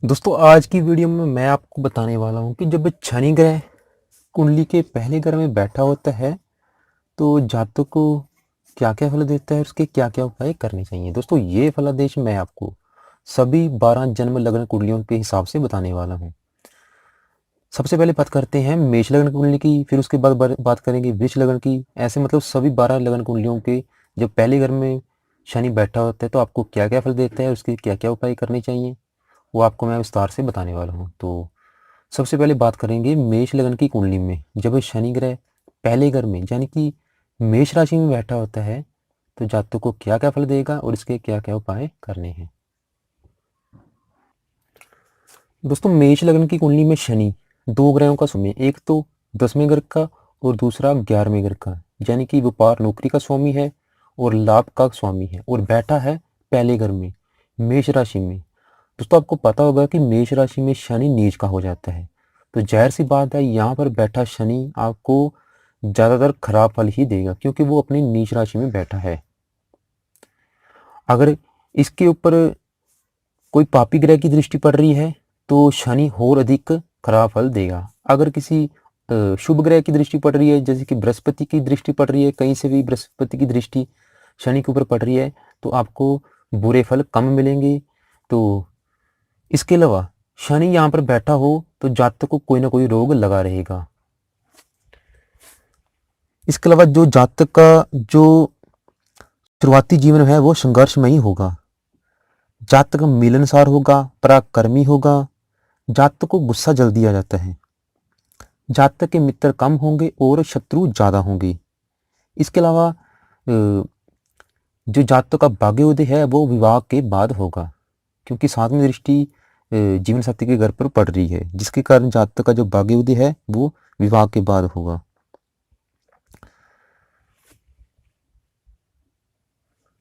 दोस्तों आज की वीडियो में मैं आपको बताने वाला हूँ कि जब शनि ग्रह कुंडली के पहले घर में बैठा होता है तो जातक को क्या क्या फल देता है, उसके क्या क्या उपाय करने चाहिए। दोस्तों ये फलादेश मैं आपको सभी 12 जन्म लग्न कुंडलियों के हिसाब से बताने वाला हूँ। सबसे पहले बात करते हैं मेष लग्न कुंडली की, फिर उसके बाद बात करेंगे वृष लग्न की। ऐसे मतलब सभी 12 लग्न कुंडलियों के जब पहले घर में शनि बैठा होता है तो आपको क्या क्या फल देता है, उसके क्या क्या उपाय करने चाहिए, वो आपको मैं विस्तार से बताने वाला हूँ। तो सबसे पहले बात करेंगे मेष लगन की कुंडली में जब शनि ग्रह पहले घर में यानी कि मेष राशि में बैठा होता है तो जातक को क्या क्या फल देगा और इसके क्या क्या उपाय करने हैं। दोस्तों मेष लगन की कुंडली में शनि दो ग्रहों का समय, एक तो 10वें घर का और दूसरा 11वें घर का, यानी कि व्यापार नौकरी का स्वामी है और लाभ का स्वामी है और बैठा है पहले घर में मेष राशि में। दोस्तों आपको पता होगा कि मेष राशि में शनि नीच का हो जाता है, तो जाहिर सी बात है यहाँ पर बैठा शनि आपको ज़्यादातर खराब फल ही देगा क्योंकि वो अपनी नीच राशि में बैठा है। अगर इसके ऊपर कोई पापी ग्रह की दृष्टि पड़ रही है तो शनि और अधिक खराब फल देगा। अगर किसी शुभ ग्रह की दृष्टि पड़ रही है, जैसे कि बृहस्पति की दृष्टि पड़ रही है, कहीं से भी बृहस्पति की दृष्टि शनि के ऊपर पड़ रही है तो आपको बुरे फल कम मिलेंगे। तो इसके अलावा शनि यहाँ पर बैठा हो तो जातक को कोई ना कोई रोग लगा रहेगा। इसके अलावा जो जातक का जो शुरुआती जीवन है वो संघर्षमयी होगा, जातक मिलनसार होगा, पराक्रमी होगा, जातक को गुस्सा जल्दी आ जाता है, जातक के मित्र कम होंगे और शत्रु ज़्यादा होंगे। इसके अलावा जो जातक का भाग्योदय है वो विवाह के बाद होगा क्योंकि सातवीं दृष्टि जीवन साथी के घर पर पड़ रही है, जिसके कारण जातक का जो भाग्योदय है वो विवाह के बाद होगा।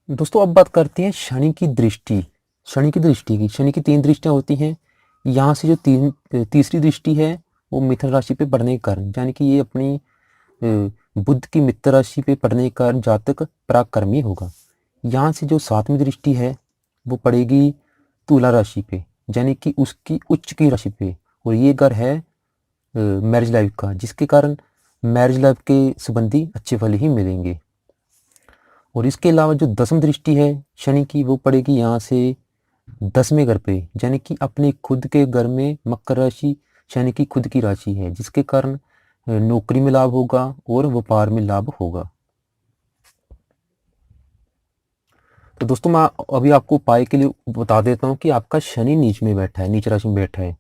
दोस्तों अब बात करते हैं शनि की दृष्टि। शनि की तीन दृष्टियां होती हैं। यहाँ से जो तीसरी दृष्टि है वो मिथुन राशि पे पड़ने के कारण, यानी कि ये अपनी बुध की मित्र राशि पे पड़ने के कारण जातक पराक्रमी होगा। यहाँ से जो सातवीं दृष्टि है वो पड़ेगी तुला राशि पे, यानी कि उसकी उच्च की राशि पे, और ये घर है मैरिज लाइफ का, जिसके कारण मैरिज लाइफ के संबंधी अच्छे फल ही मिलेंगे। और इसके अलावा जो दसम दृष्टि है शनि की वो पड़ेगी यहाँ से 10वें घर पे, यानी कि अपने खुद के घर में मकर राशि शनि की खुद की राशि है, जिसके कारण नौकरी में लाभ होगा और व्यापार में लाभ होगा। तो दोस्तों मैं अभी आपको उपाय के लिए बता देता हूँ कि आपका शनि नीच में बैठा है, नीच राशि में बैठा है,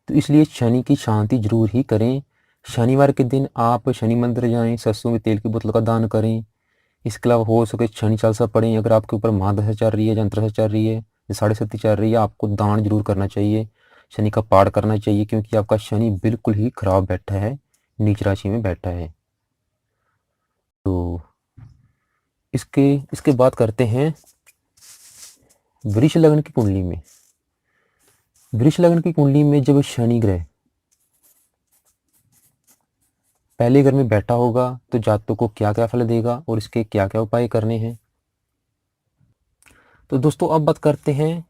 तो इसलिए शनि की शांति जरूर ही करें। शनिवार के दिन आप शनि मंदिर जाएं, सरसों के तेल की बोतल का दान करें। इसके अलावा हो सके शनि चालीसा पढ़ें। अगर आपके ऊपर महादशा चल रही है, यंत्र चल रही है, साढ़े सती चल रही है, आपको दान जरूर करना चाहिए, शनि का पाठ करना चाहिए, क्योंकि आपका शनि बिल्कुल ही खराब बैठा है, नीच राशि में बैठा है। तो इसके इसके बात करते हैं वृष लग्न की कुंडली में। वृष लग्न की कुंडली में जब शनि ग्रह पहले घर में बैठा होगा तो जातकों को क्या क्या फल देगा और इसके क्या क्या उपाय करने हैं। तो दोस्तों अब बात करते हैं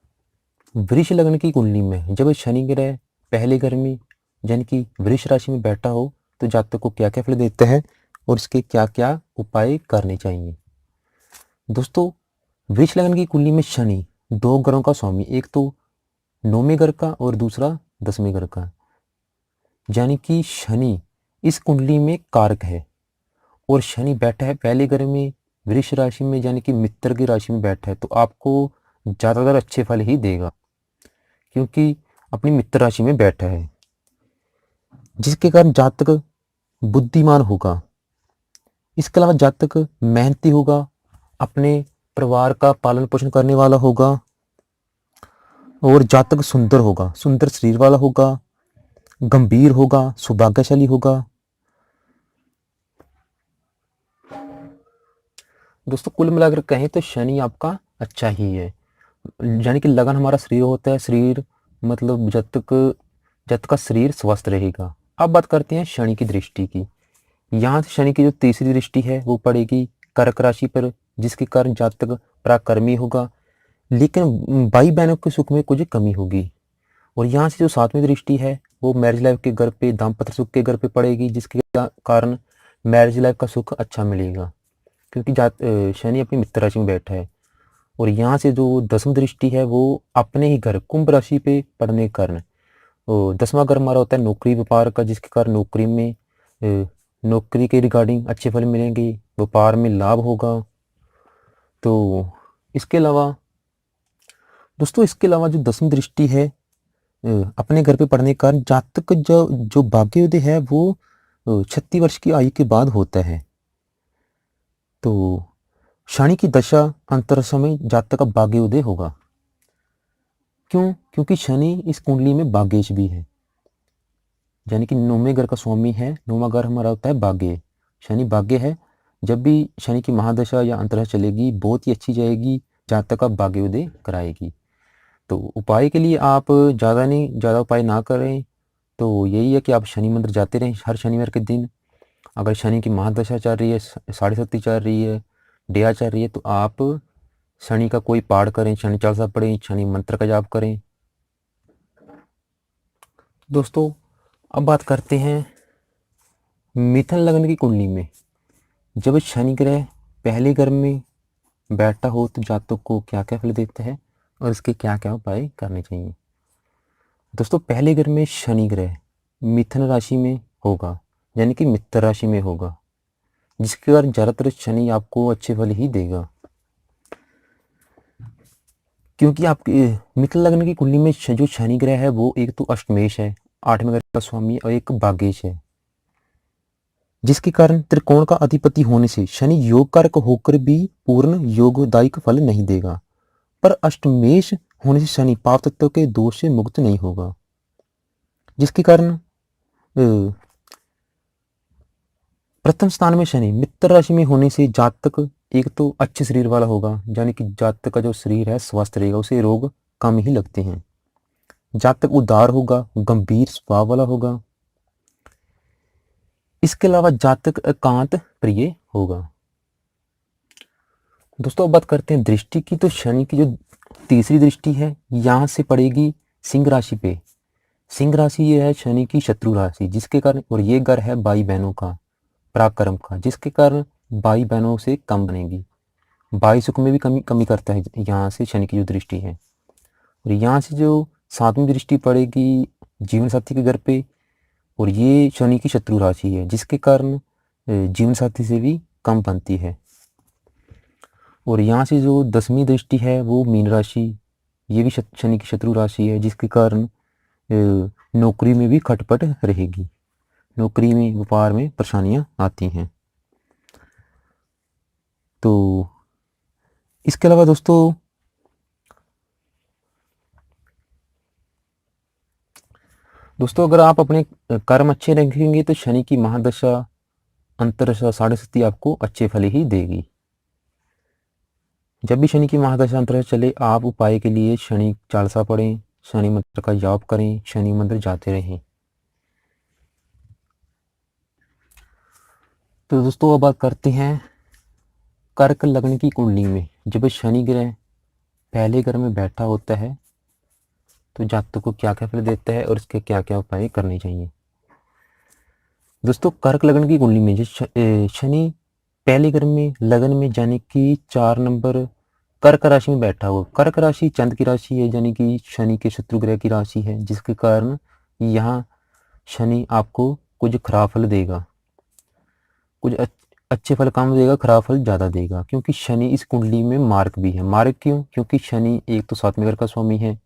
वृष लग्न की कुंडली में जब शनि ग्रह पहले घर में यानी कि वृष राशि में बैठा हो तो जातक को क्या क्या फल देता है और इसके क्या क्या उपाय करने चाहिए। दोस्तों वृष लग्न की कुंडली में शनि दो ग्रहों का स्वामी, एक तो 9वें घर का और दूसरा 10वें घर का, यानी कि शनि इस कुंडली में कारक है और शनि बैठा है पहले घर में वृष राशि में, यानी कि मित्र की राशि में बैठा है, तो आपको ज़्यादातर अच्छे फल ही देगा क्योंकि अपनी मित्र राशि में बैठा है, जिसके कारण जातक बुद्धिमान होगा। इसके अलावा जातक मेहनती होगा, अपने परिवार का पालन पोषण करने वाला होगा और जातक सुंदर होगा, सुंदर शरीर वाला होगा, गंभीर होगा, सौभाग्यशाली होगा। दोस्तों कुल मिलाकर कहें तो शनि आपका अच्छा ही है, यानी कि लगन हमारा शरीर होता है, शरीर मतलब जब तक का शरीर स्वस्थ रहेगा। अब बात करते हैं शनि की दृष्टि की। यहाँ से शनि की जो तीसरी दृष्टि है वो पड़ेगी कर्क राशि पर, जिसके कारण जातक पराक्रमी होगा, लेकिन भाई बहनों के सुख में कुछ कमी होगी और यहाँ से जो 7वीं दृष्टि है वो मैरिज लाइफ के घर पे, दाम्पत्य सुख के घर पे पड़ेगी, जिसके कारण मैरिज लाइफ का सुख अच्छा मिलेगा, क्योंकि शनि अपनी मित्र राशि में बैठा है। और यहाँ से जो 10वीं दृष्टि है वो अपने ही घर कुंभ राशि पे पड़ने के कारण, 10वां घर हमारा होता है नौकरी व्यापार का, जिसके कारण नौकरी में नौकरी के रिगार्डिंग अच्छे फल मिलेंगे, व्यापार में लाभ होगा। तो इसके अलावा दोस्तों, इसके अलावा जो 10वीं दृष्टि है अपने घर पे पड़ने के कारण जातक जो जो भाग्योदय है वो 36 वर्ष की आयु के बाद होता है। तो शनि की दशा अंतरदशा में जातक का भाग्योदय होगा। क्यों? क्योंकि शनि इस कुंडली में भाग्येश भी है, यानी कि 9वें घर का स्वामी है। 9वां घर हमारा होता है भाग्य। शनि भाग्य है। जब भी शनि की महादशा या अंतरदशा चलेगी बहुत ही अच्छी जाएगी, जातक का भाग्योदय कराएगी। तो उपाय के लिए आप ज़्यादा उपाय ना करें, तो यही है कि आप शनि मंदिर जाते रहें हर शनिवार के दिन। अगर शनि की महादशा चल रही है, साढ़े शक्ति चल रही है, डेया चल रही है, तो आप शनि का कोई पाठ करें, शनि चालीसा पढ़ें, शनि मंत्र का जाप करें। दोस्तों, अब बात करते हैं मिथुन लग्न की कुंडली में जब शनि ग्रह पहले घर में बैठा हो तो जातक को क्या क्या फल देता है और इसके क्या क्या उपाय करने चाहिए। दोस्तों, पहले घर में शनि ग्रह मिथुन राशि में होगा, यानी कि मित्र राशि में होगा, जिसके कारण ज़्यादातर शनि आपको अच्छे फल ही देगा, क्योंकि आपके मिथुन लग्न की कुंडली में जो शनि ग्रह है वो एक तो अष्टमेश है, 8वें घर का स्वामी, और एक भाग्येश है, जिसके कारण त्रिकोण का अधिपति होने से शनि योग कारक होकर भी पूर्ण योगदायक फल नहीं देगा। पर अष्टमेश होने से शनि पाप तत्व के दोष से मुक्त नहीं होगा, जिसके कारण प्रथम स्थान में शनि मित्र राशि में होने से जातक एक तो अच्छे शरीर वाला होगा, यानी कि जातक का जो शरीर है स्वस्थ रहेगा, उसे रोग कम ही लगते हैं। जातक उदार होगा, गंभीर स्वभाव वाला होगा। इसके अलावा जातक एकांत प्रिय होगा। दोस्तों, अब बात करते हैं दृष्टि की। तो शनि की जो तीसरी दृष्टि है यहाँ से पड़ेगी सिंह राशि पे। सिंह राशि ये है शनि की शत्रु राशि, जिसके कारण, और ये घर है भाई बहनों का, पराक्रम का, जिसके कारण भाई बहनों से कम बनेगी। भाई सुख में भी कमी करता है यहाँ से शनि की जो दृष्टि है। और यहाँ से जो 7वीं दृष्टि पड़ेगी जीवन साथी के घर पे, और ये शनि की शत्रु राशि है, जिसके कारण जीवन साथी से भी कम बनती है। और यहाँ से जो 10वीं दृष्टि है वो मीन राशि, ये भी शनि की शत्रु राशि है, जिसके कारण नौकरी में भी खटपट रहेगी, नौकरी में व्यापार में परेशानियाँ आती हैं। तो इसके अलावा दोस्तों अगर आप अपने कर्म अच्छे रखेंगे तो शनि की महादशा अंतरदशा साढ़े शक्ति आपको अच्छे फल ही देगी। जब भी शनि की महादशा अंतरदशा चले, आप उपाय के लिए शनि चालीसा पढ़ें, शनि मंत्र का जाप करें, शनि मंदिर जाते रहें। तो दोस्तों, अब बात करते हैं कर्क लग्न की कुंडली में जब शनि ग्रह पहले घर में बैठा होता है तो जातक को क्या क्या फल देता है और इसके क्या क्या उपाय करने चाहिए। दोस्तों, कर्क लग्न की कुंडली में जो शनि पहले घर में लगन में, यानी कि 4 नंबर कर्क राशि में बैठा हुआ। कर्क राशि चंद्र की राशि है, यानी कि शनि के शत्रु ग्रह की राशि है, जिसके कारण यहाँ शनि आपको कुछ खराब फल देगा, कुछ अच्छे फल कम देगा, खराब फल ज़्यादा देगा, क्योंकि शनि इस कुंडली में मार्क भी है। मार्क क्यों? क्योंकि शनि एक तो 7वें घर का स्वामी है,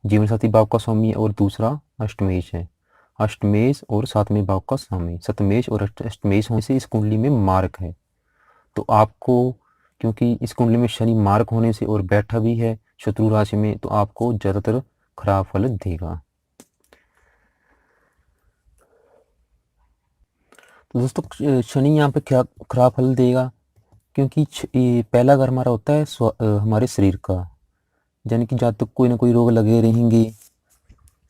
जीवन साथी भाव का स्वामी है, और दूसरा अष्टमेश है। अष्टमेश और 7वें भाव का स्वामी, सतमेश और अष्टमेश होने से इस कुंडली में मार्क है। तो आपको, क्योंकि इस कुंडली में शनि मार्क होने से और बैठा भी है शत्रु राशि में, तो आपको ज़्यादातर खराब फल देगा। तो दोस्तों, शनि यहाँ पे क्या खराब फल देगा? क्योंकि पहला घर हमारा होता है हमारे शरीर का, यानी कि जब तक कोई ना कोई रोग लगे रहेंगे,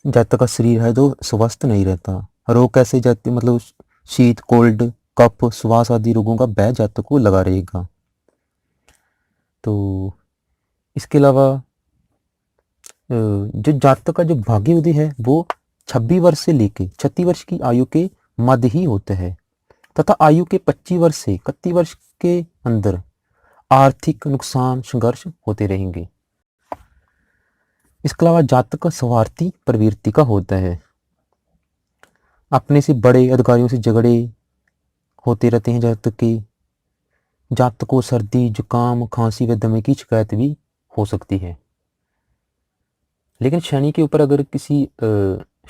जब तक का शरीर है तो स्वस्थ नहीं रहता। रोग कैसे जाते, मतलब शीत, कोल्ड, कफ, श्वास आदि रोगों का भय जब तक को लगा रहेगा। तो इसके अलावा जो जातक का जो भाग्य उदय है वो 26 वर्ष से लेके 36 वर्ष की आयु के मध्य ही होता है तथा आयु के 25 वर्ष से 31 वर्ष के अंदर आर्थिक नुकसान संघर्ष होते रहेंगे। इसके अलावा जातक का स्वार्थी प्रवृत्ति का होता है, अपने से बड़े अधिकारियों से झगड़े होते रहते हैं। जातक को सर्दी जुकाम खांसी व दमे की शिकायत भी हो सकती है। लेकिन शनि के ऊपर अगर किसी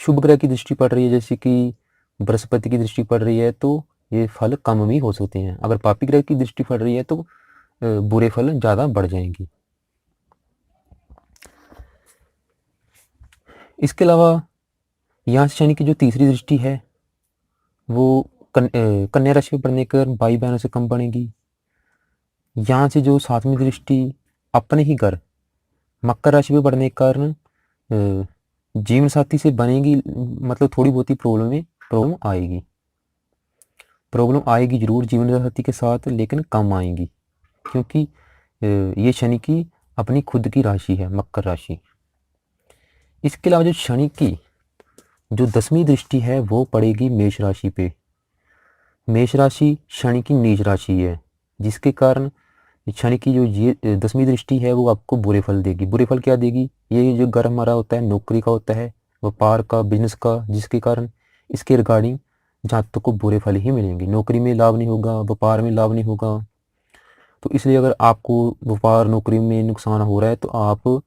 शुभ ग्रह की दृष्टि पड़ रही है, जैसे कि बृहस्पति की दृष्टि पड़ रही है, तो ये फल कम भी हो सकते हैं। अगर पापी ग्रह की दृष्टि पड़ रही है तो बुरे फल ज़्यादा बढ़ जाएंगे। इसके अलावा यहाँ से शनि की जो तीसरी दृष्टि है वो कन्या राशि में पड़ने के कारण भाई बहनों से कम पड़ेगी। यहाँ से जो सातवीं दृष्टि अपने ही घर मकर राशि में पड़ने के कारण जीवन साथी से बनेगी, मतलब थोड़ी बहुत ही प्रॉब्लम आएगी जरूर जीवन साथी के साथ, लेकिन कम आएंगी क्योंकि ये शनि की अपनी खुद की राशि है मकर राशि। इसके अलावा जो शनि की जो 10वीं दृष्टि है वो पड़ेगी मेष राशि पे। मेष राशि शनि की नीच राशि है, जिसके कारण शनि की जो ये 10वीं दृष्टि है वो आपको बुरे फल देगी। बुरे फल क्या देगी? ये जो घर हमारा होता है नौकरी का होता है, व्यापार का, बिजनेस का, जिसके कारण इसके रिगार्डिंग जातकों को बुरे फल ही मिलेंगे। नौकरी में लाभ नहीं होगा, व्यापार में लाभ नहीं होगा। तो इसलिए अगर आपको व्यापार नौकरी में नुकसान हो रहा है तो आप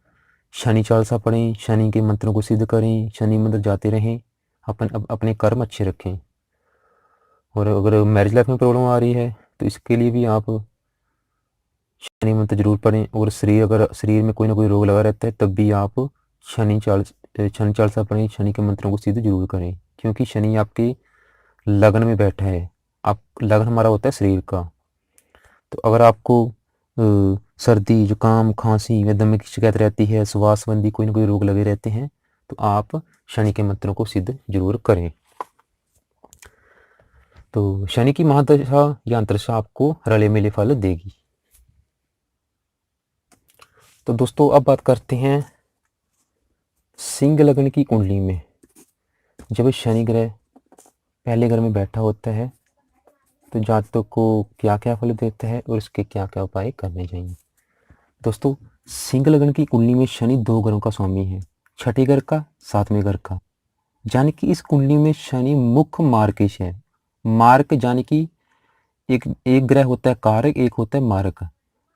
शनि चालीसा पढ़ें, शनि के मंत्रों को सिद्ध करें, शनि मंदिर जाते रहें, अपने कर्म अच्छे रखें। और अगर मैरिज लाइफ में प्रॉब्लम आ रही है तो इसके लिए भी आप शनि मंत्र जरूर पढ़ें। और अगर शरीर में कोई ना कोई रोग लगा रहता है तब भी आप शनि चालीसा पढ़ें, शनि के मंत्रों को सिद्ध जरूर करें, क्योंकि शनि आपके लगन में बैठा है। आप लगन हमारा होता है शरीर का। तो अगर आपको सर्दी जुकाम खांसी व दमे की शिकायत रहती है, श्वास संबंधी कोई ना कोई रोग लगे रहते हैं, तो आप शनि के मंत्रों को सिद्ध जरूर करें। तो शनि की महादशा या अंतरदशा आपको रले मिले फल देगी। तो दोस्तों अब बात करते हैं सिंह लग्न की कुंडली में जब शनि ग्रह पहले घर में बैठा होता है तो जातकों को क्या क्या फल देता है और इसके क्या क्या उपाय करने चाहिए। दोस्तों सिंह लग्न की कुंडली में शनि 2 घरों का स्वामी है, छठे घर का, 7वें घर का। यानी कि इस कुंडली में शनि मुख्य मार्केश है। मार्क यानी कि एक ग्रह होता है कारक, एक होता है मारक।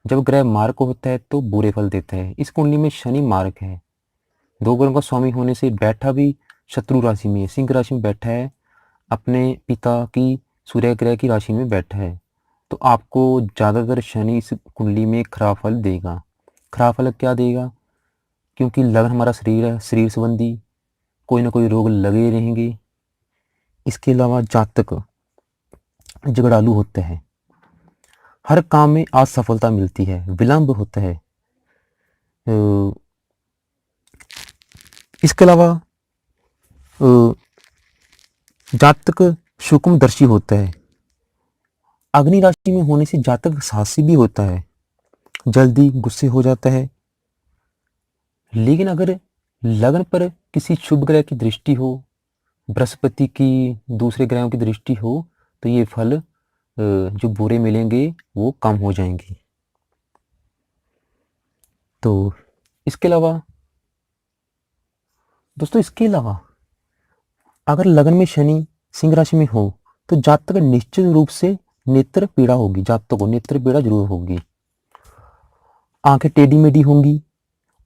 जब ग्रह मार्क होता है तो बुरे फल देता है। इस कुंडली में शनि मार्क है, 2 ग्रहों का स्वामी होने से बैठा भी शत्रु राशि में, सिंह राशि में बैठा है, अपने पिता की सूर्य ग्रह की राशि में बैठा है। तो आपको ज़्यादातर शनि इस कुंडली में खराब फल देगा। खराब फल क्या देगा? क्योंकि लग्न हमारा शरीर है, शरीर संबंधी कोई ना कोई रोग लगे रहेंगे। इसके अलावा जातक झगड़ालू होते हैं, हर काम में असफलता मिलती है, विलंब होता है। इसके अलावा जातक सूक्ष्मदर्शी होता है। अग्नि राशि में होने से जातक साहसी भी होता है, जल्दी गुस्से हो जाता है। लेकिन अगर लग्न पर किसी शुभ ग्रह की दृष्टि हो, बृहस्पति की, दूसरे ग्रहों की दृष्टि हो, तो ये फल जो बुरे मिलेंगे वो कम हो जाएंगे। तो इसके अलावा दोस्तों अगर लगन में शनि सिंह राशि में हो तो जातक निश्चित रूप से नेत्र पीड़ा होगी, जातक को नेत्र पीड़ा जरूर होगी। आंखें टेढ़ी मेढ़ी होंगी,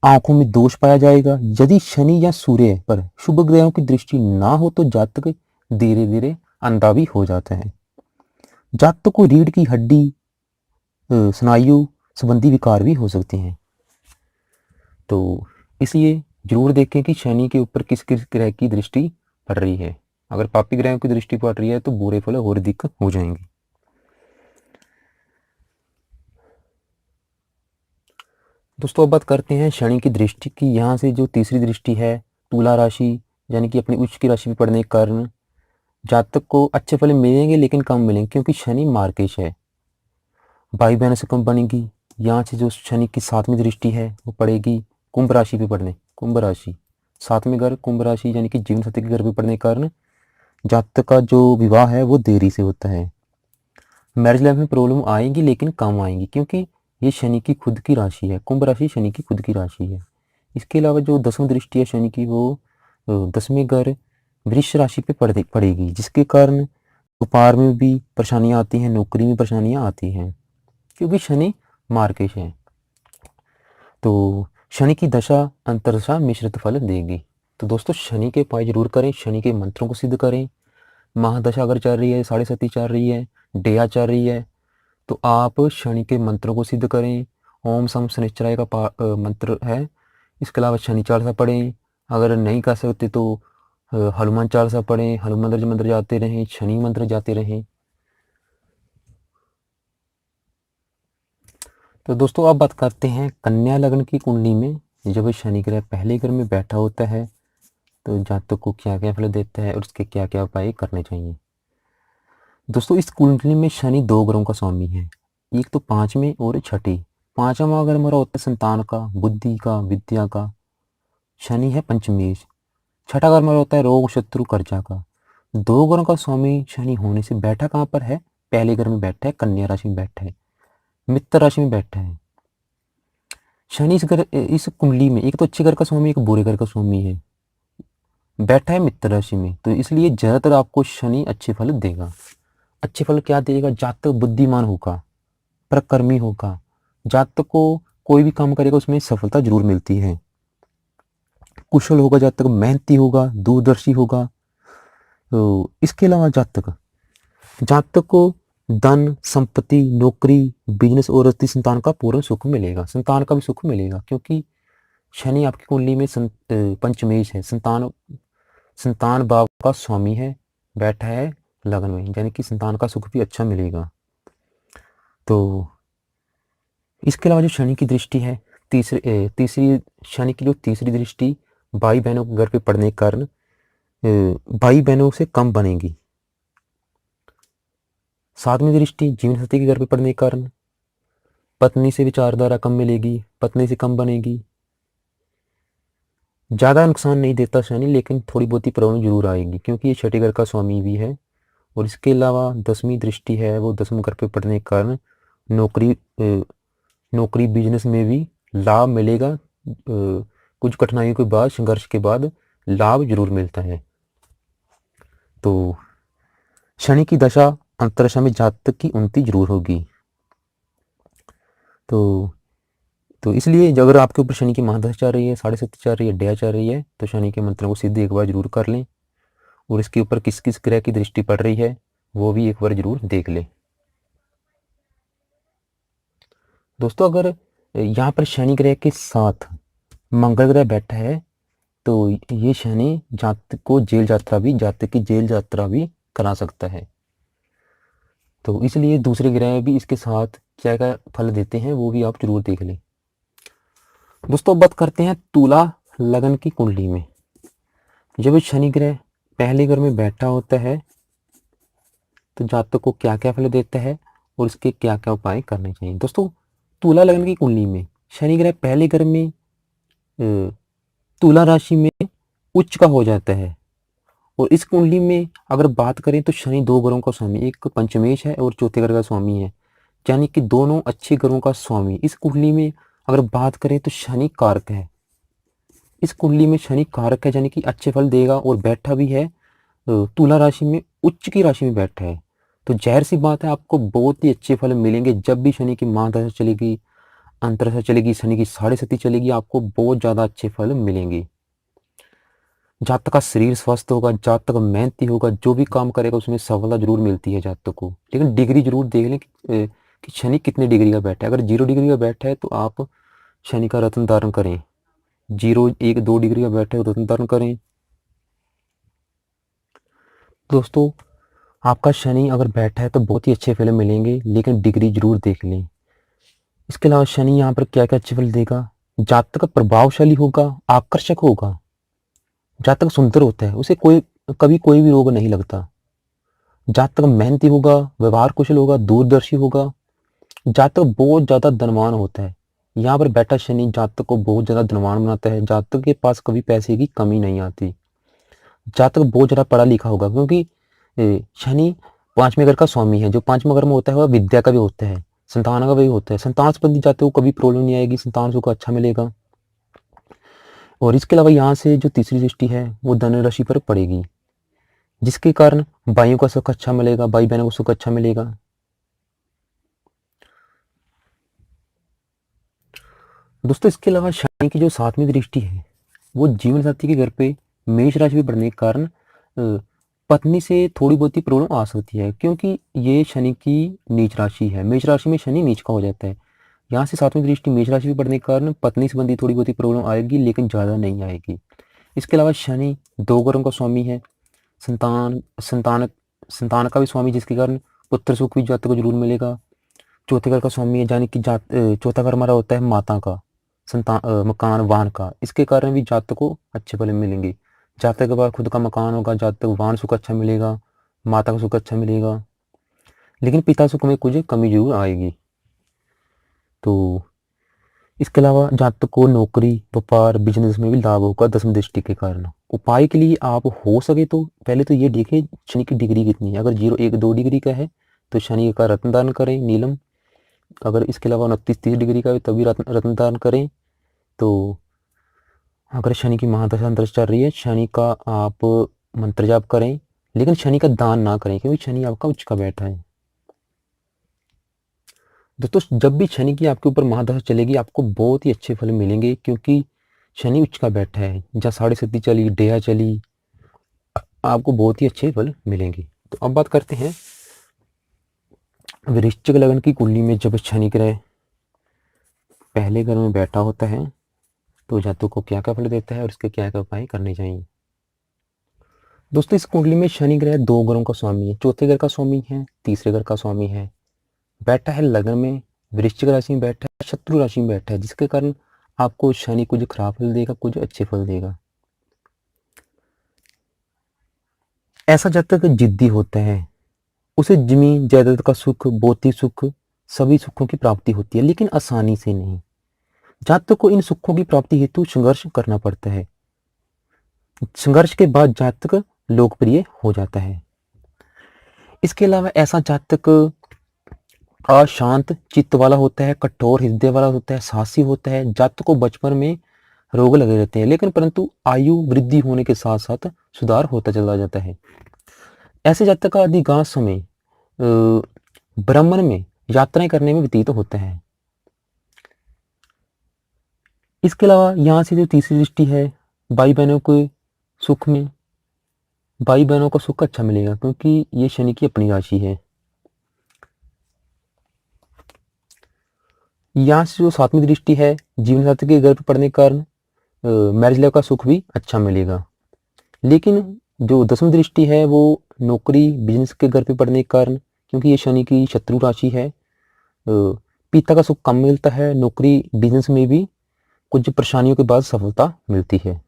आंखों में दोष पाया जाएगा। यदि शनि या सूर्य पर शुभ ग्रहों की दृष्टि ना हो तो जातक धीरे धीरे अंधा भी हो जाता है। जातक को रीढ़ की हड्डी स्नायु संबंधी विकार भी हो सकते हैं। तो इसलिए जरूर देखें कि शनि के ऊपर किस किस ग्रह की दृष्टि पड़ रही है। अगर पापी ग्रहों की दृष्टि पड़ रही है तो बुरे फल और दिक्कत हो जाएंगे। दोस्तों अब बात करते हैं शनि की दृष्टि की। यहाँ से जो तीसरी दृष्टि है तुला राशि यानी कि अपनी उच्च की राशि में पड़ने के कारण जातक को अच्छे फल मिलेंगे लेकिन कम मिलेंगे, क्योंकि शनि मार्केश है, भाई बहन से कम बनेगी। यहाँ से जो शनि की 7वीं दृष्टि है वो पड़ेगी कुंभ राशि पे पड़ने, कुंभ राशि, 7वें घर कुंभ राशि यानी कि जीवन साथी के घर पे पड़ने के कारण जातक का जो विवाह है वो देरी से होता है। मैरिज लाइफ में प्रॉब्लम आएगी लेकिन कम आएंगी, क्योंकि ये शनि की खुद की राशि है। कुंभ राशि शनि की खुद की राशि है। इसके अलावा जो 10वीं दृष्टि है शनि की, वो 10वें घर वृष राशि पे पड़ेगी, जिसके कारण व्यापार में भी परेशानियां आती हैं, नौकरी में परेशानियां आती हैं, क्योंकि शनि मार्गेश है। तो शनि की दशा अंतरदशा मिश्रित फल देगी। तो दोस्तों शनि के उपाय जरूर करें, शनि के मंत्रों को सिद्ध करें। महादशा अगर चल रही है, 7.5 चल रही है, डेया चल रही है, तो आप शनि के मंत्रों को सिद्ध करें। ओम सम शनिश्चराय का मंत्र है। इसके अलावा शनि चालीसा पढ़ें। अगर नहीं कर सकते तो हनुमान चालीसा पढ़ें, हनुमान मंत्र जाते रहें, शनि मंत्र जाते रहें। तो दोस्तों अब बात करते हैं कन्या लग्न की कुंडली में जब शनि ग्रह पहले घर में बैठा होता है तो जातक को क्या क्या फल देता है और उसके क्या क्या उपाय करने चाहिए। दोस्तों इस कुंडली में शनि 2 ग्रहों का स्वामी है, एक तो 5वें और छठी। 5वां अगर हमारा होता है संतान का, बुद्धि का, विद्या का, शनि है पंचमेश। छठा घर हमारा होता है रोग शत्रु कर्जा का। 2 ग्रहों का स्वामी शनि होने से बैठा कहाँ पर है? पहले घर में बैठा है, कन्या राशि में बैठा है, मित्र राशि में बैठा है। शनि इस कुंडली में एक तो अच्छे घर का स्वामी, एक बुरे घर का स्वामी है, बैठा है मित्र राशि में। तो इसलिए ज्यादातर आपको शनि अच्छे फल देगा। अच्छे फल क्या देगा? जातक बुद्धिमान होगा, प्रकर्मी होगा, जातक को कोई भी काम करेगा उसमें सफलता जरूर मिलती है। कुशल होगा जातक, मेहनती होगा, दूरदर्शी होगा। तो इसके अलावा जातक को धन, संपत्ति, नौकरी, बिजनेस और संतान का पूर्ण सुख मिलेगा। संतान का भी सुख मिलेगा, क्योंकि शनि आपकी कुंडली में पंचमेश है, संतान भाव का स्वामी है, बैठा है लगन में, यानी कि संतान का सुख भी अच्छा मिलेगा। तो इसके अलावा जो शनि की दृष्टि है, तीसरी शनि की जो तीसरी दृष्टि भाई बहनों के घर पे पड़ने के कारण भाई बहनों से कम बनेगी। 7वीं दृष्टि जीवन साथी के घर पे पड़ने के कारण पत्नी से विचारधारा कम मिलेगी, पत्नी से कम बनेगी। ज़्यादा नुकसान नहीं देता शनि, लेकिन थोड़ी बहुत ही प्रॉब्लम जरूर आएगी, क्योंकि ये छठे घर का स्वामी भी है। और इसके अलावा 10वीं दृष्टि है, वो 10वें घर पे पड़ने के कारण नौकरी बिजनेस में भी लाभ मिलेगा। कुछ कठिनाइयों के बाद, संघर्ष के बाद लाभ जरूर मिलता है। तो शनि की दशा अंतरदशा में जातक की उन्नति जरूर होगी। तो इसलिए अगर आपके ऊपर शनि की महादशा चल रही है, 7.5 चल रही है, डेया चल रही है, तो शनि के मंत्रों को सिद्ध एक बार जरूर कर लें, और इसके ऊपर किस किस ग्रह की दृष्टि पड़ रही है वो भी एक बार जरूर देख लें। दोस्तों अगर यहाँ पर शनि ग्रह के साथ मंगल ग्रह बैठा है तो ये शनि जातक को जातक की जेल यात्रा भी करा सकता है। तो इसलिए दूसरे ग्रह भी इसके साथ क्या क्या फल देते हैं वो भी आप जरूर देख लें। दोस्तों बात करते हैं तुला लगन की कुंडली में जब शनि ग्रह पहले घर में बैठा होता है तो जातक को क्या क्या फल देता है और इसके क्या क्या उपाय करने चाहिए। दोस्तों तुला लगन की कुंडली में शनि ग्रह पहले घर में तुला राशि में उच्च का हो जाता है, और इस कुंडली में अगर बात करें तो शनि 2 ग्रहों का स्वामी, एक पंचमेश है और चौथे घर का स्वामी है, यानी कि दोनों अच्छे ग्रहों का स्वामी। इस कुंडली में अगर बात करें तो शनि कारक है। इस कुंडली में शनि कारक है, यानी कि अच्छे फल देगा, और बैठा भी है तुला राशि में, उच्च की राशि में बैठा है। तो जाहिर सी बात है आपको बहुत ही अच्छे फल मिलेंगे। जब भी शनि की महादशा चलेगी, अंतरदशा चलेगी, शनि की 7.5 चलेगी, आपको बहुत ज़्यादा अच्छे फल मिलेंगे। जातक का शरीर स्वस्थ होगा, जातक मेहनती होगा, जो भी काम करेगा उसमें सफलता जरूर मिलती है जातक को। लेकिन डिग्री जरूर देख लें कि शनि कितने डिग्री का बैठा है। अगर 0 डिग्री का बैठा है तो आप शनि का रत्न धारण करें, 0, 1, 2 डिग्री का बैठा है तो रत्न धारण करें। दोस्तों आपका शनि अगर बैठा है तो बहुत ही अच्छे फल मिलेंगे, लेकिन डिग्री जरूर देख लें। इसके अलावा शनि यहाँ पर क्या क्या अच्छे फल देगा? जातक प्रभावशाली होगा, आकर्षक होगा, जातक सुंदर होता है, उसे कभी कोई भी रोग नहीं लगता। जातक मेहनती होगा, व्यवहार कुशल होगा, दूरदर्शी होगा, जातक बहुत ज्यादा धनवान होता है, यहाँ पर बैठा शनि जातक को बहुत ज़्यादा धनवान बनाता है। जातक के पास कभी पैसे की कमी नहीं आती। जातक बहुत ज़्यादा पढ़ा लिखा होगा, क्योंकि शनि पांचवें घर का स्वामी है। जो पांचवें घर में होता है वह विद्या का भी होता है, संतान का भी होता है। संतान संबंधी जातक को कभी प्रॉब्लम नहीं आएगी, संतान सुख अच्छा मिलेगा। और इसके अलावा यहाँ से जो तीसरी दृष्टि है वो धनु राशि पर पड़ेगी, जिसके कारण भाइयों का सुख अच्छा मिलेगा, भाई बहनों को सुख अच्छा मिलेगा। दोस्तों इसके अलावा शनि की जो सातवीं दृष्टि है वो जीवन साथी के घर पे मेष राशि में पड़ने के कारण पत्नी से थोड़ी बहुत ही प्रॉब्लम आ सकती है, क्योंकि ये शनि की नीच राशि है। मेष राशि में शनि नीच का हो जाता है। यहाँ से सातवीं दृष्टि मेष राशि में पड़ने के कारण पत्नी संबंधी थोड़ी बहुत ही प्रॉब्लम आएगी, लेकिन ज़्यादा नहीं आएगी। इसके अलावा शनि दो घरों का स्वामी है, संतान संतान संतान का भी स्वामी, जिसके कारण पुत्र सुख भी जातक को जरूर मिलेगा। चौथे घर का स्वामी है, यानी कि चौथा घर हमारा होता है माता का, संतान, मकान, वाहन का। इसके कारण भी जातक को अच्छे फल मिलेंगे। जातक के पास खुद का मकान होगा, जातक वाहन सुख अच्छा मिलेगा, माता का सुख अच्छा मिलेगा, लेकिन पिता सुख में कुछ कमी जरूर आएगी। तो इसके अलावा जातक को नौकरी, व्यापार, बिजनेस में भी लाभ होगा दसवीं दृष्टि के कारण। उपाय के लिए आप हो सके तो पहले तो ये देखें शनि की डिग्री कितनी है। अगर 0, 1, 2 डिग्री का है तो शनि का रत्न दान करें, नीलम। अगर इसके अलावा 29, 30 डिग्री का है तभी रत्न दान करें। तो अगर शनि की महादशा अंतरदशा चल रही है, शनि का आप मंत्र जाप करें, लेकिन शनि का दान ना करें, क्योंकि शनि आपका उच्च का बैठा है। दोस्तों जब भी शनि की आपके ऊपर महादशा चलेगी आपको बहुत ही अच्छे फल मिलेंगे, क्योंकि शनि उच्च का बैठा है। जहाँ 7.5 चली, डेया चली, आपको बहुत ही अच्छे फल मिलेंगे। तो अब बात करते हैं वृश्चिक लग्न की कुंडली में जब शनि ग्रह पहले घर में बैठा होता है तो जातक को क्या क्या फल देता है और इसके क्या क्या उपाय करने चाहिए। दोस्तों इस कुंडली में शनि ग्रह दो घरों का स्वामी है, चौथे घर का स्वामी है, तीसरे घर का स्वामी है। बैठा है लग्न में, वृश्चिक राशि में बैठा है, शत्रु राशि में बैठा है, जिसके कारण आपको शनि कुछ खराब फल देगा, कुछ अच्छे फल देगा। ऐसा जातक जिद्दी होता है, उसे जमीन जायदाद का सुख, भौतिक सुख, सभी सुखों की प्राप्ति होती है, लेकिन आसानी से नहीं। जातक को इन सुखों की प्राप्ति हेतु संघर्ष करना पड़ता है। संघर्ष के बाद जातक लोकप्रिय हो जाता है। इसके अलावा ऐसा जातक अशांत चित्त वाला होता है, कठोर हृदय वाला होता है, साहसी होता है। जातक को बचपन में रोग लगे रहते हैं, लेकिन परंतु आयु वृद्धि होने के साथ साथ सुधार होता चला जाता है। ऐसे जातक का अधिकांश समय ब्राह्मण में यात्राएं करने में व्यतीत होता है। इसके अलावा यहाँ से जो तीसरी दृष्टि है, भाई बहनों के सुख में, भाई बहनों का सुख अच्छा मिलेगा, क्योंकि ये शनि की अपनी राशि है। यहाँ से जो सातवीं दृष्टि है, जीवन साथी के घर पर पड़ने के कारण मैरिज लाइफ का सुख भी अच्छा मिलेगा। लेकिन जो दसवीं दृष्टि है वो नौकरी, बिजनेस के घर पे पड़ने के कारण, क्योंकि ये शनि की शत्रु राशि है, पिता का सुख कम मिलता है। नौकरी, बिजनेस में भी कुछ परेशानियों के बाद सफलता मिलती है।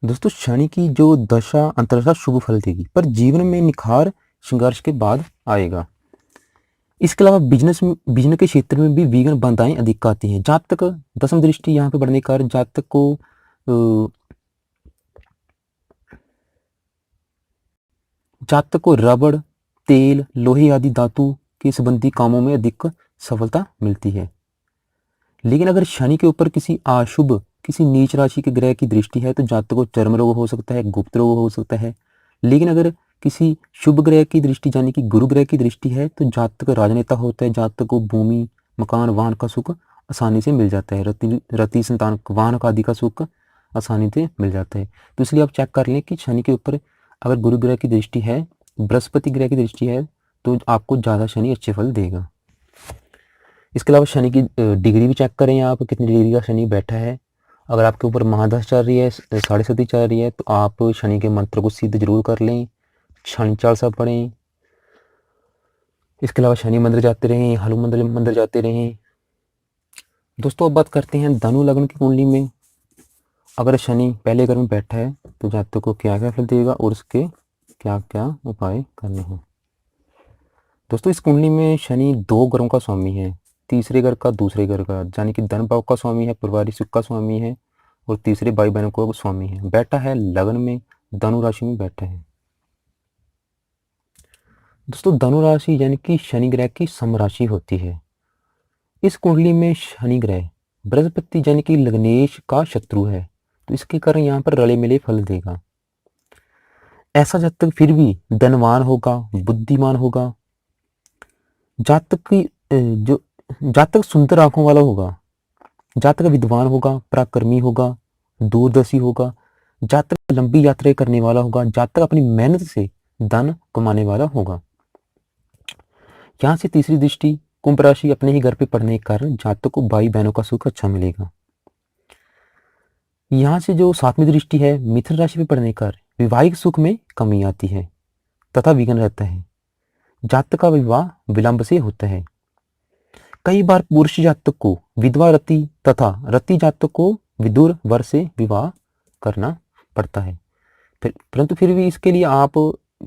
दोस्तों शनि की जो दशा अंतरदशा शुभ फल देगी, पर जीवन में निखार संघर्ष के बाद आएगा। इसके अलावा बिजनेस के क्षेत्र में भी विघ्न बाधाएं अधिक आती हैं। जातक दसम दृष्टि यहाँ पे बढ़ने के कारण जातक को रबड़, तेल, लोहे आदि धातु के संबंधी कामों में अधिक सफलता मिलती है। लेकिन अगर शनि के ऊपर किसी अशुभ, किसी नीच राशि के ग्रह की दृष्टि है तो जातक को चर्म रोग हो सकता है, गुप्त रोग हो सकता है। लेकिन अगर किसी शुभ ग्रह की दृष्टि यानी कि गुरु ग्रह की दृष्टि है तो जातक राजनेता होता है। जातक को भूमि, मकान, वाहन का सुख आसानी से मिल जाता है। रति संतान, वाहन का आदि का सुख आसानी से मिल जाता है। तो इसलिए आप चेक कर लें कि शनि के ऊपर अगर गुरु ग्रह की दृष्टि है, बृहस्पति ग्रह की दृष्टि है, तो आपको ज़्यादा शनि अच्छे फल देगा। इसके अलावा शनि की डिग्री भी चेक करें आप, कितनी डिग्री का शनि बैठा है। अगर आपके ऊपर महादशा चल रही है, 7.5 चल रही है, तो आप शनि के मंत्र को सिद्ध जरूर कर लें, शनि चालीसा पढ़ें। इसके अलावा शनि मंदिर जाते रहें, हनुमान मंदिर जाते रहें। दोस्तों अब बात करते हैं धनु लग्न की कुंडली में अगर शनि पहले घर में बैठा है तो जातक को क्या क्या फल देगा और उसके क्या क्या उपाय करने हैं। दोस्तों इस कुंडली में शनि 2 घरों का स्वामी है, तीसरे घर का, दूसरे घर का, यानी कि धन भाव का स्वामी है, पारिवारिक सुख का स्वामी है और तीसरे भाई बहनों का स्वामी है। बैठा है लगन में, धनु राशि में बैठा है। दोस्तों धनु राशि यानी कि शनि ग्रह की समराशि होती है। इस कुंडली में शनि ग्रह बृहस्पति यानी कि लग्नेश का शत्रु है, तो इसके कारण यहाँ पर रले मिले फल देगा। ऐसा जातक फिर भी धनवान होगा, बुद्धिमान होगा, जातक की जो जातक सुंदर आंखों वाला होगा, जातक विद्वान होगा, पराक्रमी होगा, दूरदर्शी होगा, जातक लंबी यात्राएं करने वाला होगा, जातक अपनी मेहनत से धन कमाने वाला होगा। यहाँ से तीसरी दृष्टि कुंभ राशि अपने ही घर पे पड़ने के कारण जातक को भाई बहनों का सुख अच्छा मिलेगा। यहाँ से जो सातवीं दृष्टि है मिथुन राशि पे पड़ने के कारण वैवाहिक सुख में कमी आती है तथा विघ्न रहता है। जातक का विवाह विलंब से होता है। कई बार पुरुष जातक को विधवा रति तथा रति जातक को विदुर वर से विवाह करना पड़ता है। परंतु फिर भी इसके लिए आप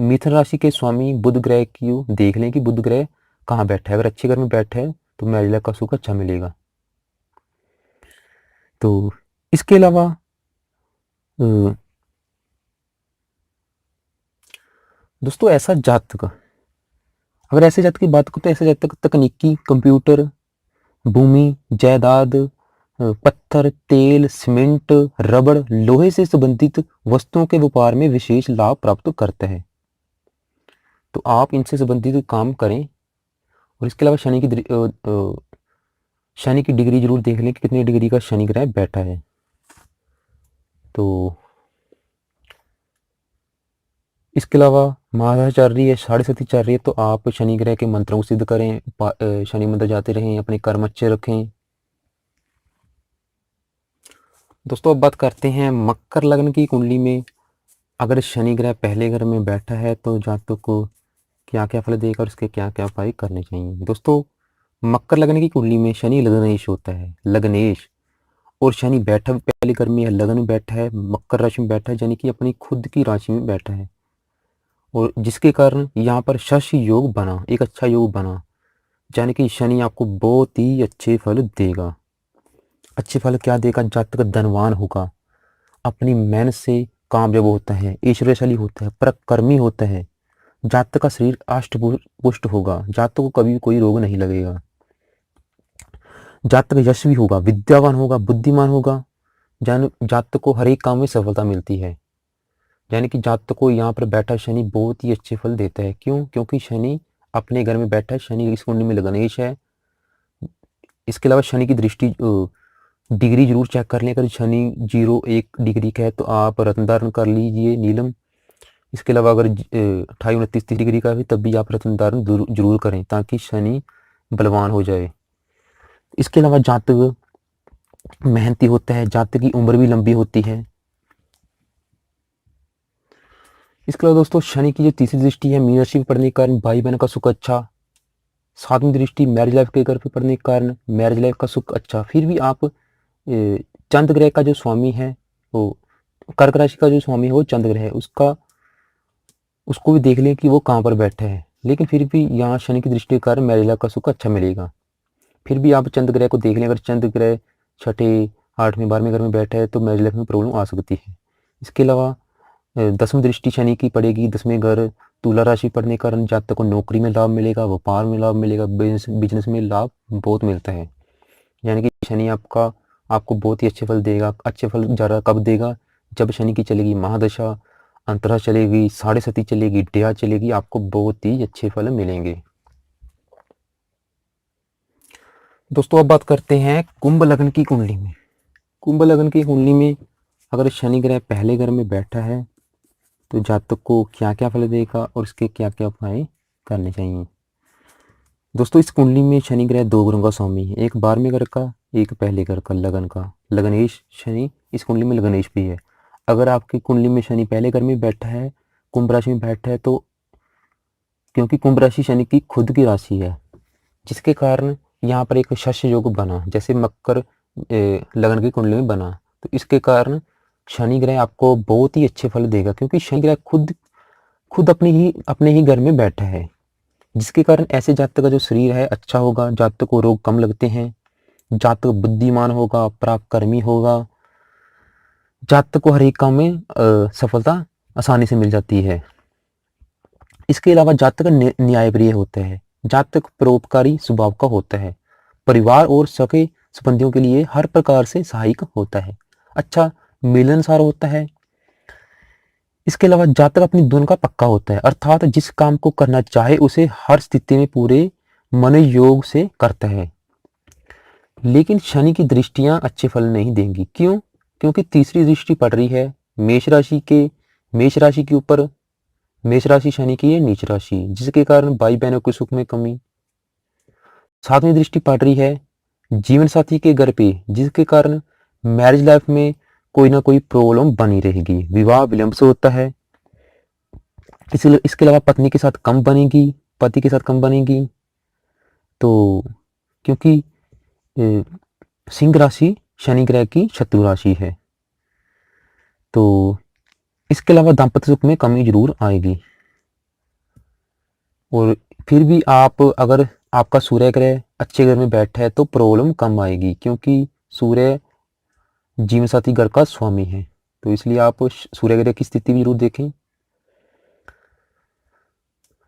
मिथुन राशि के स्वामी बुध ग्रह की देख लें कि बुध ग्रह कहाँ बैठा है। अगर अच्छे घर में बैठा है तो महिला का सुख अच्छा मिलेगा। तो इसके अलावा दोस्तों ऐसा जातक, अगर ऐसे जातक की बात करो तो ऐसे जातक तकनीकी, कंप्यूटर, भूमि, जायदाद, पत्थर, तेल, सीमेंट, रबड़, लोहे से संबंधित वस्तुओं के व्यापार में विशेष लाभ प्राप्त करता है। तो आप इनसे संबंधित काम करें। और इसके अलावा शनि की डिग्री जरूर देख लें कि कितनी डिग्री का शनि ग्रह बैठा है। तो इसके अलावा महादशा चल रही है, 7.5 चल रही है, तो आप शनि ग्रह के मंत्रों को सिद्ध करें, शनि मंत्र जाते रहें, अपने कर्म अच्छे रखें। दोस्तों अब बात करते हैं मकर लग्न की कुंडली में अगर शनि ग्रह पहले घर में बैठा है तो जातक को क्या क्या फल देगा और इसके क्या क्या उपाय करने चाहिए। दोस्तों मकर लग्न की कुंडली में शनि लग्नेश होता है, लग्नेश, और शनि बैठा पहले घर में है, लग्न में बैठा है, मकर राशि में बैठा है, यानी कि अपनी खुद की राशि में बैठा है, और जिसके कारण यहाँ पर शश योग बना, एक अच्छा योग बना, यानी कि शनि आपको बहुत ही अच्छे फल देगा। अच्छे फल क्या देगा? जातक धनवान होगा, अपनी मेहनत से कामयाब होता है, ऐश्वर्यशाली होता है, पराक्रमी होता है, जातक का शरीर अष्ट पुष्ट होगा, जातक को कभी कोई रोग नहीं लगेगा, जातक यशस्वी होगा, विद्यावान होगा, बुद्धिमान होगा, जातक को हर एक काम में सफलता मिलती है। यानी कि जातक को यहाँ पर बैठा शनि बहुत ही अच्छे फल देता है। क्यों? क्योंकि शनि अपने घर में बैठा है, शनि इस कुंडली में लग्नेश है। इसके अलावा शनि की दृष्टि डिग्री जरूर चेक कर लें। अगर शनि 0-1 डिग्री का है तो आप रत्न धारण कर लीजिए, नीलम। इसके अलावा अगर 28-29-30 डिग्री का है तब भी आप रत्न धारण जरूर करें ताकि शनि बलवान हो जाए। इसके अलावा जातक मेहनती होता है, जातक की उम्र भी लंबी होती है। इसके अलावा दोस्तों शनि की जो तीसरी दृष्टि है मीन राशि पर पड़ने के कारण भाई बहन का सुख अच्छा। सातवीं दृष्टि मैरिज लाइफ के घर पे पड़ने के कारण मैरिज लाइफ का सुख अच्छा। फिर भी आप चंद्र ग्रह का जो स्वामी है वो कर्क राशि का जो स्वामी है वो चंद्र ग्रह है, उसको भी देख लें कि वो कहाँ पर बैठा है। लेकिन फिर भी यहाँ शनि की दृष्टि के कारण मैरिज लाइफ का सुख अच्छा मिलेगा। फिर भी आप चंद्र ग्रह को देख लें, अगर चंद्र ग्रह 6ठे, 8वें, 12वें घर में बैठा है तो मैरिज लाइफ में प्रॉब्लम आ सकती है। इसके अलावा 10वीं दृष्टि शनि की पड़ेगी, 10वें घर तुला राशि पड़ने के कारण जातक को नौकरी में लाभ मिलेगा, व्यापार में लाभ मिलेगा, बिजनेस में लाभ बहुत मिलता है। यानी कि शनि आपको बहुत ही अच्छे फल देगा। अच्छे फल ज़्यादा कब देगा? जब शनि की चलेगी महादशा, अंतरा चलेगी, 7.5 चलेगी, डया चलेगी, आपको बहुत ही अच्छे फल मिलेंगे। दोस्तों अब बात करते हैं कुंभ लग्न की कुंडली में। कुंभ लग्न की कुंडली में अगर शनि ग्रह पहले घर में बैठा है तो जातक को क्या क्या फल देगा और इसके क्या क्या उपाय करने चाहिए। दोस्तों इस कुंडली में शनि ग्रह 2 ग्रहों का स्वामी है, एक 12वें घर का, एक पहले घर का, लगन का। लग्नेश शनि इस कुंडली में लग्नेश भी है। अगर आपकी कुंडली में शनि पहले घर में बैठा है, कुंभ राशि में बैठा है, तो क्योंकि कुंभ राशि शनि की खुद की राशि है जिसके कारण यहाँ पर एक शस्य योग बना, जैसे मकर लगन की कुंडली में बना, तो इसके कारण शनि ग्रह आपको बहुत ही अच्छे फल देगा क्योंकि शनि ग्रह खुद अपने ही घर में बैठा है। जिसके कारण ऐसे जातक का जो शरीर है अच्छा होगा, जातक को रोग कम लगते हैं, जातक बुद्धिमान होगा, पराक्रमी होगा, जातक को हर एक काम में सफलता आसानी से मिल जाती है। इसके अलावा जातक न्यायप्रिय होता है, जातक परोपकारी स्वभाव का होता है, परिवार और सगे संबंधियों के लिए हर प्रकार से सहायक होता है, अच्छा मिलनसार होता है। इसके अलावा जातक अपनी धुन का पक्का होता है, अर्थात जिस काम को करना चाहे उसे हर स्थिति में पूरे मनोयोग से करता है। लेकिन शनि की दृष्टियां अच्छे फल नहीं देंगी। क्यों? क्योंकि तीसरी दृष्टि पड़ रही है मेष राशि के ऊपर। मेष राशि शनि की है नीच राशि, जिसके कारण भाई बहनों के सुख में कमी। सातवीं दृष्टि पड़ रही है जीवन साथी के घर पे, जिसके कारण मैरिज लाइफ में कोई ना कोई प्रॉब्लम बनी रहेगी, विवाह विलंब से होता है। इसके अलावा पत्नी के साथ कम बनेगी, पति के साथ कम बनेगी। तो क्योंकि सिंह राशि शनि ग्रह की शत्रु राशि है, तो इसके अलावा दाम्पत्य सुख में कमी जरूर आएगी। और फिर भी आप अगर आपका सूर्य ग्रह अच्छे घर में बैठा है तो प्रॉब्लम कम आएगी, क्योंकि सूर्य जीवन साथी घर का स्वामी है। तो इसलिए आप सूर्य ग्रह की स्थिति भी जरूर देखें।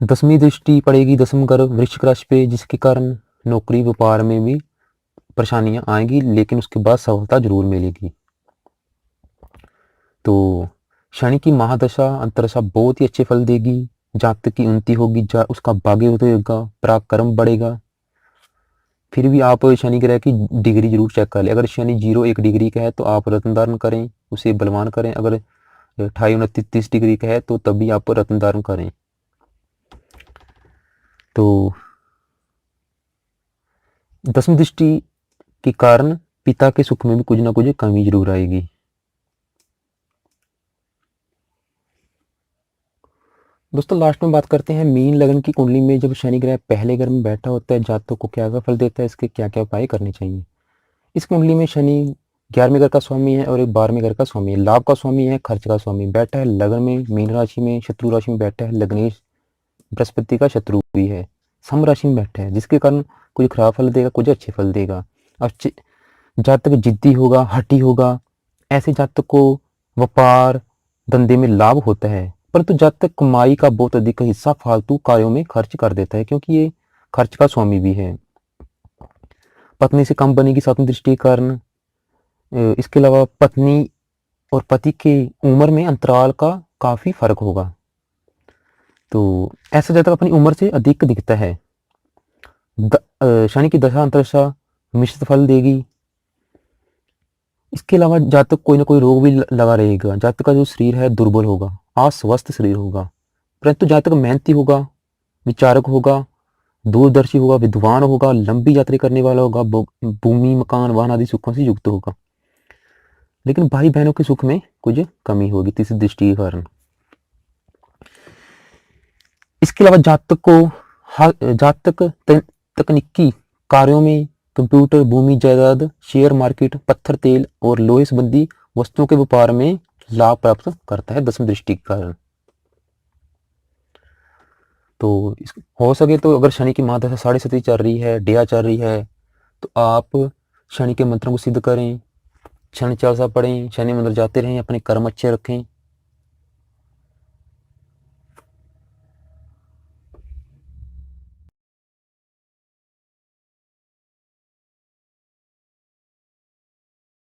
10वीं दृष्टि पड़ेगी दसम घर वृश्चिक राशि पे, जिसके कारण नौकरी व्यापार में भी परेशानियां आएंगी, लेकिन उसके बाद सफलता जरूर मिलेगी। तो शनि की महादशा अंतरदशा बहुत ही अच्छे फल देगी, जातक की उन्नति होगी, उसका भाग्य होगा, पराक्रम बढ़ेगा। फिर भी आप शनि ग्रह की डिग्री जरूर चेक कर लें। अगर शनि 0-1 डिग्री का है तो आप रत्न धारण करें, उसे बलवान करें। अगर 28-29-30 डिग्री का है तो तब भी आप रत्न धारण करें। तो 10वीं दृष्टि के कारण पिता के सुख में भी कुछ ना कुछ कमी जरूर आएगी। दोस्तों लास्ट में बात करते हैं मीन लग्न की कुंडली में जब शनि ग्रह पहले घर में बैठा होता है जातक को क्या क्या फल देता है, इसके क्या क्या उपाय करने चाहिए। इस कुंडली में शनि 11वें घर का स्वामी है और एक 12वें घर का स्वामी है, लाभ का स्वामी है, खर्च का स्वामी, बैठा है लग्न में मीन राशि में, शत्रु राशि में बैठा है, लग्नेश बृहस्पति का शत्रु भी है, सम राशि में बैठा है, जिसके कारण कुछ खराब फल देगा, कुछ अच्छे फल देगा। अब जातक जिद्दी होगा, हठी होगा, ऐसे जातक को व्यापार धंधे में लाभ होता है, परंतु जातक कमाई का बहुत अधिक हिस्सा फालतू कार्यों में खर्च कर देता है, क्योंकि ये खर्च का स्वामी भी है। पत्नी से कम बनेगी 7वीं दृष्टि के कारण। इसके अलावा पत्नी और पति के उम्र में अंतराल का काफी फर्क होगा, तो ऐसा जातक अपनी उम्र से अधिक दिखता है। शनि की दशा अंतरदशा मिश्रित फल देगी। इसके अलावा जातक कोई ना कोई रोग भी लगा रहेगा, जातक का जो शरीर है दुर्बल होगा, अस्वस्थ शरीर होगा, परंतु जातक मेहनती होगा, विचारक होगा, दूरदर्शी होगा, विद्वान होगा, लंबी यात्रा करने वाला होगा, भूमि मकान वाहन आदि सुखों से युक्त होगा। लेकिन भाई बहनों के सुख में कुछ कमी होगी तीसरी दृष्टि के कारण। इसके अलावा जातक तकनीकी कार्यों में कंप्यूटर, भूमि जायदाद, शेयर मार्केट, पत्थर तेल और लोहे संबंधी वस्तुओं के व्यापार में लाभ प्राप्त करता है 10वीं दृष्टि के कारण। तो हो सके तो अगर शनि की महादशा 7.5 चल रही है, डेया चल रही है, तो आप शनि के मंत्रों को सिद्ध करें, शनि चालीसा पढ़ें, शनि मंदिर जाते रहें, अपने कर्म अच्छे रखें।